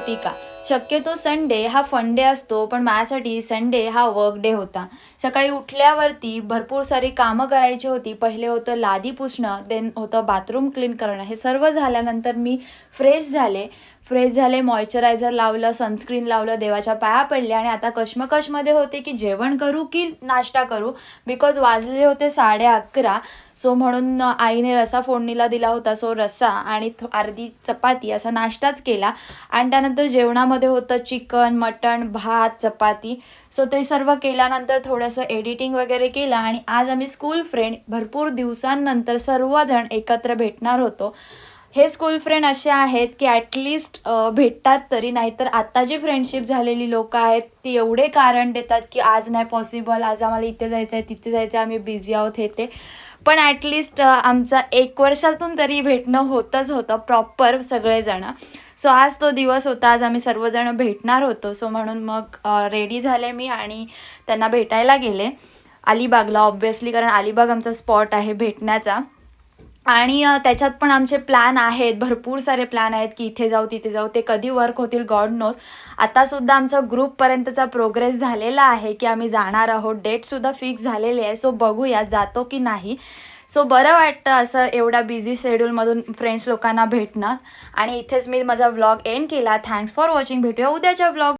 होती का? शक्यतो संडे हा फन डे असतो, पण माझ्यासाठी संडे हा वर्क डे होता. सकाळी उठल्यावरती भरपूर सारी कामं करायची होती. पहिले होतं लादी पुसणं, देन होतं बाथरूम क्लीन करणं. हे सर्व झाल्यानंतर मी फ्रेश झाले. मॉइश्चरायझर लावलं, सनस्क्रीन लावलं, देवाच्या पाया पडले आणि आता कश्मकशमध्ये होते की जेवण करू की नाश्ता करू? बिकॉज वाजलेले होते 11:30. सो म्हणून आईने रस्सा फोडणीला दिला होता. सो रस्सा आणि अर्धी चपाती असा नाश्ताच केला. आणि त्यानंतर जेवणामध्ये होतं चिकन, मटण, भात, चपाती. सो ते सर्व केल्यानंतर थोडंसं एडिटिंग वगैरे केलं आणि आज आम्ही स्कूल फ्रेंड भरपूर दिवसांनंतर सर्वजण एकत्र भेटणार होतो. हे स्कूल फ्रेंड असे आहेत की ॲटलिस्ट भेटतात तरी, नाहीतर आता जी फ्रेंडशिप झालेली लोकं आहेत ती एवढे कारण देतात की आज नाही पॉसिबल, आज आम्हाला इथे जायचं आहे, तिथे जायचं आहे, आम्ही बिझी आहोत हे ते. पण ॲटलिस्ट आमचा 1 वर्षातून तरी भेटणं होतंच होतं प्रॉपर सगळेजणं. सो आज तो दिवस होता, आज आम्ही सर्वजण भेटणार होतो. सो म्हणून मग रेडी झाले मी आणि त्यांना भेटायला गेले अलिबागला ऑब्व्हियसली, कारण अलिबाग आमचा स्पॉट आहे भेटण्याचा. आणि त्याच्यात पण आमचे प्लॅन आहेत, भरपूर सारे प्लॅन आहेत की इथे जाऊ तिथे जाऊ. ते कधी वर्क होतील गॉड नोज. आतासुद्धा आमचा ग्रुपपर्यंतचा प्रोग्रेस झालेला आहे की आम्ही जाणार आहोत. डेटसुद्धा फिक्स झालेली आहे. सो बघूया जातो की नाही. सो बरं वाटतं असं एवढ्या बिझी शेड्यूलमधून फ्रेंड्स लोकांना भेटणं. आणि इथेच मी माझा व्लॉग एंड केला. Thanks for watching. भेटूया उद्याच्या व्लॉग.